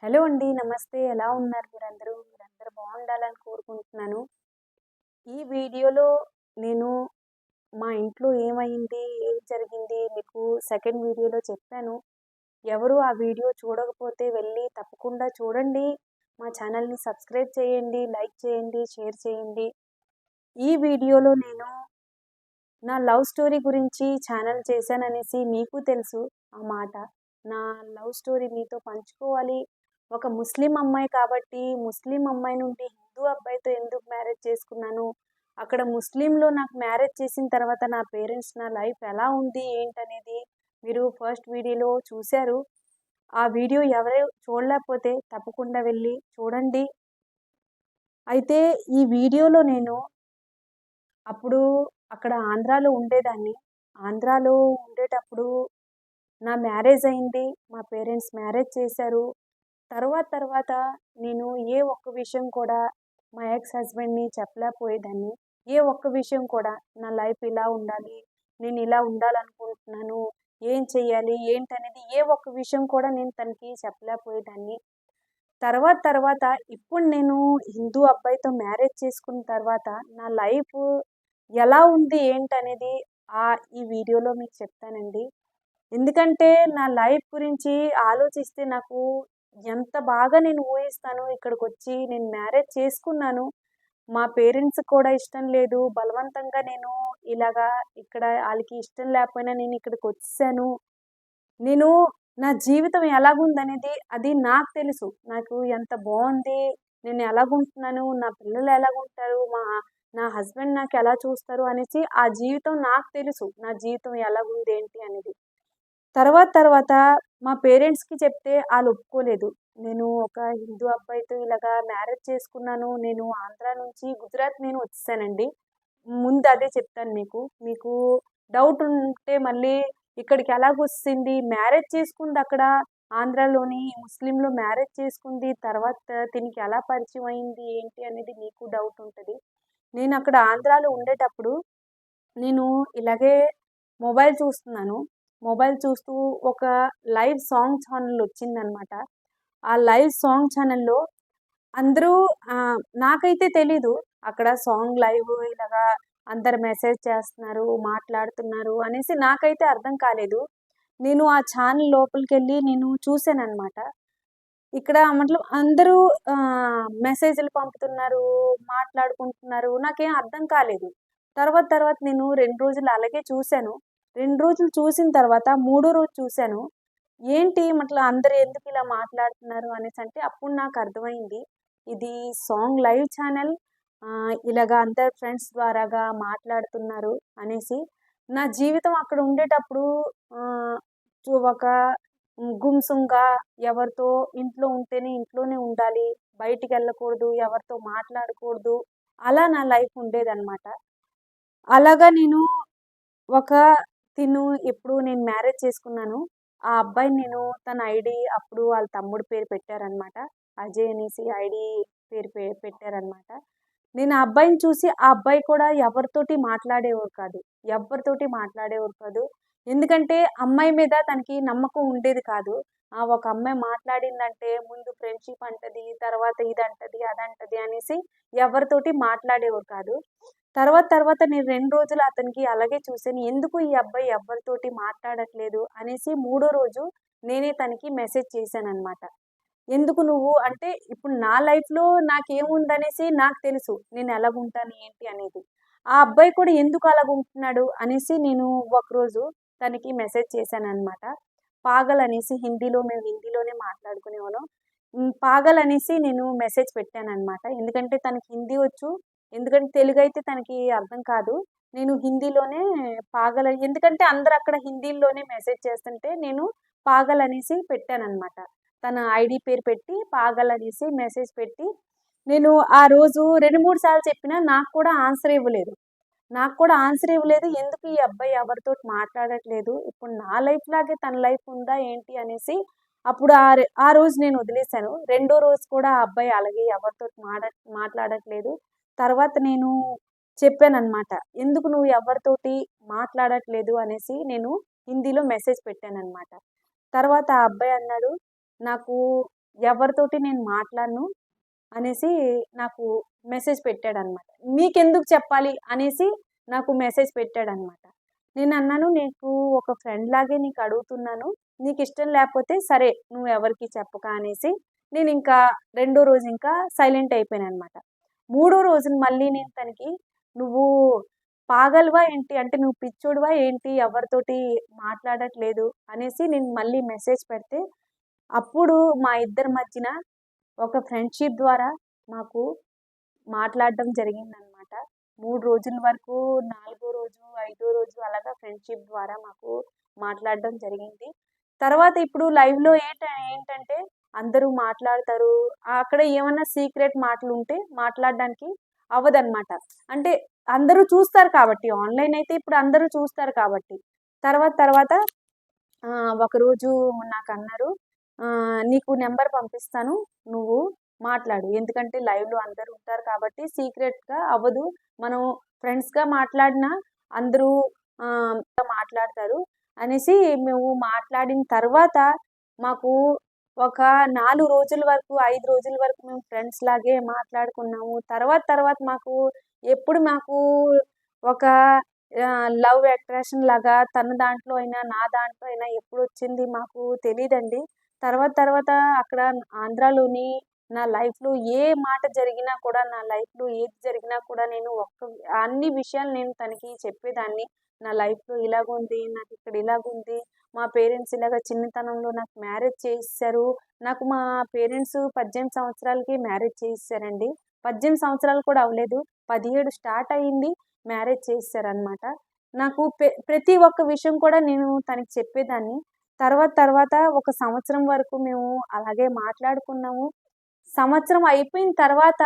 Hello అండి. నమస్తే. ఎలా ఉన్నారు మీరందరూ? మీరందరూ బాగుండాలని కోరుకుంటున్నాను. ఈ వీడియోలో నేను మా ఇంట్లో ఏమైంది, ఏం జరిగింది మీకు సెకండ్ వీడియోలో చెప్పాను. ఎవరు ఆ వీడియో చూడకపోతే వెళ్ళి తప్పకుండా చూడండి. మా ఛానల్‌ని సబ్స్క్రైబ్ చేయండి, లైక్ చేయండి, షేర్ చేయండి. ఈ వీడియోలో నేను నా లవ్ స్టోరీ గురించి ఛానల్ చేశాననేసి మీకు తెలుసు ఆ మాట. నా లవ్ స్టోరీ మీతో పంచుకోవాలి. ఒక ముస్లిం అమ్మాయి కాబట్టి, ముస్లిం అమ్మాయి నుండి హిందూ అబ్బాయితో ఎందుకు మ్యారేజ్ చేసుకున్నాను, అక్కడ ముస్లింలో నాకు మ్యారేజ్ చేసిన తర్వాత నా పేరెంట్స్ నా లైఫ్ ఎలా ఉంది ఏంటనేది మీరు ఫస్ట్ వీడియోలో చూశారు. ఆ వీడియో ఎవరు చూడలేకపోతే తప్పకుండా వెళ్ళి చూడండి. అయితే ఈ వీడియోలో నేను అప్పుడు అక్కడ ఆంధ్రాలో ఉండేదాన్ని. ఆంధ్రాలో ఉండేటప్పుడు నా మ్యారేజ్ అయింది. మా పేరెంట్స్ మ్యారేజ్ చేశారు. తర్వాత నేను ఏ ఒక్క విషయం కూడా మా ఎక్స్ హస్బెండ్‌ని చెప్పలేకపోయేదాన్ని. ఏ ఒక్క విషయం కూడా నా లైఫ్ ఇలా ఉండాలి, నేను ఇలా ఉండాలనుకుంటున్నాను, ఏం చెయ్యాలి, ఏంటనేది ఏ ఒక్క విషయం కూడా నేను తనకి చెప్పలేకపోయేదాన్ని. తర్వాత ఇప్పుడు నేను హిందూ అబ్బాయితో మ్యారేజ్ చేసుకున్న తర్వాత నా లైఫ్ ఎలా ఉంది ఏంటనేది ఈ వీడియోలో మీకు చెప్తానండి. ఎందుకంటే నా లైఫ్ గురించి ఆలోచిస్తే నాకు ఎంత బాగా నేను ఊహిస్తాను. ఇక్కడికొచ్చి నేను మ్యారేజ్ చేసుకున్నాను. మా పేరెంట్స్‌కి కూడా ఇష్టం లేదు. బలవంతంగా నేను ఇలాగా ఇక్కడ ఆళ్ళకి ఇష్టం లేకపోయినా నేను ఇక్కడికొచ్చేసాను. నేను నా జీవితం ఎలాగుందనేది అది నాకు తెలుసు. నాకు ఎంత బావుంది, నేను ఎలాగుంటున్నాను, నా పిల్లలు ఎలాగుంటారు, నా హస్బెండ్ నాకెలా చూస్తారు అనేసి ఆ జీవితం నాకు తెలుసు. నా జీవితం ఎలాగుంది ఏంటి అనేది. తర్వాత మా పేరెంట్స్‌కి చెప్తే ఆళ్ళు ఒప్పుకోలేదు. నేను ఒక హిందూ అబ్బాయితో ఇలాగా మ్యారేజ్ చేసుకున్నాను. నేను ఆంధ్ర నుంచి గుజరాత్ నేను వచ్చేసానండి. ముందు అదే చెప్తాను మీకు. మీకు డౌట్ ఉంటే మళ్ళీ ఇక్కడికి ఎలాగొచ్చేసింది? మ్యారేజ్ చేసుకుందక్కడ ఆంధ్రాలోని ముస్లింలో మ్యారేజ్ చేసుకుంది. తర్వాత తినకి ఎలా పరిచయం అయింది? ఏంటి అనేది మీకు డౌట్ ఉంటది. నేనక్కడ ఆంధ్రాలో ఉండేటప్పుడు నేను ఇలాగే మొబైల్ చూస్తున్నాను. మొబైల్ చూస్తూ ఒక లైవ్ సాంగ్ ఛానెల్ వచ్చిందనమాట. ఆ లైవ్ సాంగ్ ఛానెల్‌లో అందరూ నాకైతే తెలీదు. అక్కడ సాంగ్ లైవ్ ఇలాగా అందరు మెసేజ్ చేస్తున్నారు, మాట్లాడుతున్నారు అనేసి నాకైతే అర్థం కాలేదు. నేను ఆ ఛానెల్ లోపలికెళ్ళి నేను చూసాననమాట. ఇక్కడ అందరూ మెసేజ్‌లు పంపుతున్నారు, మాట్లాడుకుంటున్నారు. నాకేం అర్థం కాలేదు. తర్వాత నేను 2 రోజులు అలాగే చూసాను. 2 రోజులు చూసిన తర్వాత మూడో రోజు చూసాను. ఏంటి అందరూ ఎందుకు ఇలా మాట్లాడుతున్నారు అనేసంటే అప్పుడు నాకు అర్థమైంది. ఇది సాంగ్ లైవ్ ఛానెల్. ఇలాగ అందరు ఫ్రెండ్స్ ద్వారాగా మాట్లాడుతున్నారు అనేసి. నా జీవితం అక్కడ ఉండేటప్పుడు ఆహ్, ఒక గుంసుంగా ఎవరితో ఇంట్లో ఉంటేనే ఇంట్లోనే ఉండాలి. బయటికెళ్ళకూడదు. ఎవరితో మాట్లాడకూడదు. అలా నా లైఫ్ ఉండేదనమాట. అలాగా నేను ఒక ఇప్పుడు నేను మ్యారేజ్ చేసుకున్నాను. ఆ అబ్బాయిని నేను తన ఐడీ అప్పుడు వాళ్ళ తమ్ముడు పేరు పెట్టారనమాట. అజయ్ అనేసి ఐడీ పేరు పెట్టారనమాట. నేను ఆ అబ్బాయిని చూసి ఆ అబ్బాయి కూడా ఎవరితోటి మాట్లాడేవారు కాదు. ఎవ్వరితోటి మాట్లాడేవారు కాదు. ఎందుకంటే అమ్మాయి మీద తనకి నమ్మకం ఉండేది కాదు. ఒక అమ్మాయి మాట్లాడిందంటే ముందు ఫ్రెండ్‌షిప్ అంటది. తర్వాత ఇదంటది, అదంటది అనేసి ఎవరితోటి మాట్లాడేవారు కాదు. తర్వాత నేను 2 రోజులు అతనికి అలాగే చూసాను. ఎందుకు ఈ అబ్బాయి ఎవ్వరితోటి మాట్లాడట్లేదు అనేసి మూడో రోజు నేనే తనకి మెసేజ్ చేశాననమాట. ఎందుకు నువ్వు అంటే ఇప్పుడు నా లైఫ్‌లో నాకేముందనేసి నాకు తెలుసు. నేను ఎలాగుంటాను ఏంటి అనేది. ఆ అబ్బాయి కూడా ఎందుకు అలాగుంటున్నాడు అనేసి నేను ఒకరోజు తనకి మెసేజ్ చేశాననమాట. పాగల్ అనేసి మేము హిందీలోనే మాట్లాడుకునేవాళ్ళం. పాగల్ అనేసి నేను మెసేజ్ పెట్టాననమాట. ఎందుకంటే తనకి హిందీ వచ్చు. ఎందుకంటే తెలుగైతే తనకి అర్థం కాదు. నేను హిందీలోనే ఎందుకంటే అందరూ అక్కడ హిందీలోనే మెసేజ్ చేస్తుంటే నేను పాగల్ అనేసి పెట్టాననమాట. తన ఐడీ పేరు పెట్టి పాగల్ అనేసి మెసేజ్ పెట్టి నేను ఆ రోజు 2, 3 సార్లు చెప్పినా నాకు కూడా ఆన్సర్ ఇవ్వలేదు. ఎందుకు ఈ అబ్బాయి ఎవరితోటి మాట్లాడట్లేదు. ఇప్పుడు నా లైఫ్ లాగే తన లైఫ్ ఉందా ఏంటి అనేసి అప్పుడు ఆ రోజు నేను వదిలేసాను. రెండో రోజు కూడా ఆ అబ్బాయి అలాగే ఎవరితోటి మాట్లాడట్లేదు. తర్వాత నేను చెప్పాననమాట. ఎందుకు నువ్వు ఎవరితోటి మాట్లాడట్లేదు అనేసి నేను హిందీలో మెసేజ్ పెట్టాననమాట. తర్వాత ఆ అబ్బాయి అన్నాడు, నాకు ఎవరితోటి నేను మాట్లాడను అనేసి నాకు మెసేజ్ పెట్టాడనమాట. మీకెందుకు చెప్పాలి అనేసి నాకు మెసేజ్ పెట్టాడనమాట. నేనన్నాను, "నీకు ఒక ఫ్రెండ్ లాగే నీకు అడుగుతున్నాను. నీకిష్టం లేకపోతే సరే నువ్వెవరికీ చెప్పక" అనేసి నేనింకా రెండో రోజు ఇంకా సైలెంట్ అయిపోయాననమాట. మూడో రోజున మళ్ళీ నేను తనకి, "నువ్వు పాగల్‌వా ఏంటి? అంటే నువ్వు పిచ్చోడివా ఏంటి? ఎవరితోటి మాట్లాడట్లేదు" అనేసి నేను మళ్ళీ మెసేజ్ పెడితే, అప్పుడు మా ఇద్దరి మధ్యన ఒక ఫ్రెండ్‌షిప్ ద్వారా మాకు మాట్లాడడం జరిగిందనమాట. 3 రోజుల వరకు, నాలుగో రోజు, ఐదో రోజు అలాగా ఫ్రెండ్‌షిప్ ద్వారా మాకు మాట్లాడడం జరిగింది. తర్వాత ఇప్పుడు లైవ్‌లో ఏంటంటే అందరూ మాట్లాడతారు. అక్కడ ఏమన్నా సీక్రెట్ మాటలుంటే మాట్లాడడానికి అవ్వదనమాట. అంటే అందరూ చూస్తారు కాబట్టి, ఆన్‌లైన్ అయితే ఇప్పుడు అందరూ చూస్తారు కాబట్టి. తర్వాత ఒకరోజు నాకన్నారు, "నీకు నంబర్ పంపిస్తాను. నువ్వు మాట్లాడు. ఎందుకంటే లైవ్‌లో అందరూ ఉంటారు కాబట్టి సీక్రెట్‌గా అవ్వదు. మనం ఫ్రెండ్స్‌గా మాట్లాడినా అందరూ మాట్లాడతారు" అనేసి మేము మాట్లాడిన తర్వాత మాకు ఒక 4 రోజుల వరకు, 5 రోజుల వరకు మేము ఫ్రెండ్స్ లాగే మాట్లాడుకున్నాము. తర్వాత మాకు ఎప్పుడు మాకు ఒక లవ్ అట్రాక్షన్ లాగా తన దాంట్లో అయినా, నా దాంట్లో అయినా ఎప్పుడొచ్చింది మాకు తెలీదండి. తర్వాత అక్కడ ఆంధ్రాలోని నా లైఫ్‌లో ఏ మాట జరిగినా కూడా, నా లైఫ్‌లో ఏది జరిగినా కూడా నేను అన్ని విషయాలు నేను తనకి చెప్పేదాన్ని. నా లైఫ్‌లో ఇలాగుంది, నాకిక్కడ ఇలాగుంది, మా పేరెంట్స్ ఇలాగ చిన్నతనంలో నాకు మ్యారేజ్ చేసేసారు. నాకు మా పేరెంట్స్ 18 సంవత్సరాలకి మ్యారేజ్ చేసేసారండి. 18 సంవత్సరాలు కూడా అవ్వలేదు. 17 స్టార్ట్ అయింది. మ్యారేజ్ చేసేసారనమాట. నాకు ప్రతి ఒక్క విషయం కూడా నేను తనకి చెప్పేదాన్ని. తర్వాత ఒక సంవత్సరం వరకు మేము అలాగే మాట్లాడుకున్నాము. సంవత్సరం అయిపోయిన తర్వాత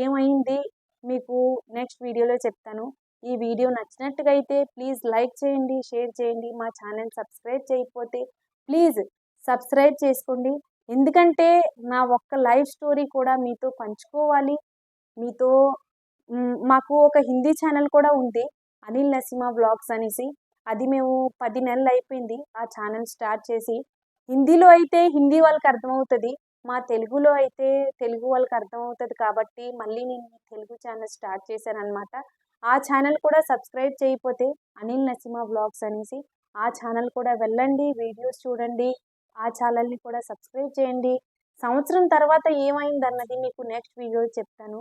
ఏమైంది మీకు నెక్స్ట్ వీడియోలో చెప్తాను. ఈ వీడియో నచ్చినట్టుగా అయితే ప్లీజ్ లైక్ చేయండి, షేర్ చేయండి. మా ఛానల్ సబ్స్క్రైబ్ చేయకపోతే ప్లీజ్ సబ్స్క్రైబ్ చేసుకోండి. ఎందుకంటే నా ఒక్క లైఫ్ స్టోరీ కూడా మీతో పంచుకోవాలి. మీతో మాకు ఒక హిందీ ఛానల్ కూడా ఉంది. అనిల్ నసీమా వ్లాగ్స్ అనేసి. అది మేము 10 నెలలు అయిపోయింది ఆ ఛానల్ స్టార్ట్ చేసి. హిందీలో అయితే హిందీ వాళ్ళకి అర్థమవుతది. మా తెలుగులో అయితే తెలుగు వాళ్ళకి అర్థమవుతది కాబట్టి మళ్ళీ నేను ఈ తెలుగు ఛానల్ స్టార్ట్ చేశాననమాట. ఆ ఛానల్ కూడా సబ్స్క్రైబ్ చేయకపోతే అనిల్ నసీమా వ్లాగ్స్ అనేసి ఆ ఛానల్ కూడా వెళ్ళండి, వీడియోస్ చూడండి. ఆ ఛానల్‌ని కూడా సబ్స్క్రైబ్ చేయండి. సంవత్సరం తర్వాత ఏమైందన్నది మీకు నెక్స్ట్ వీడియోలో చెప్తాను.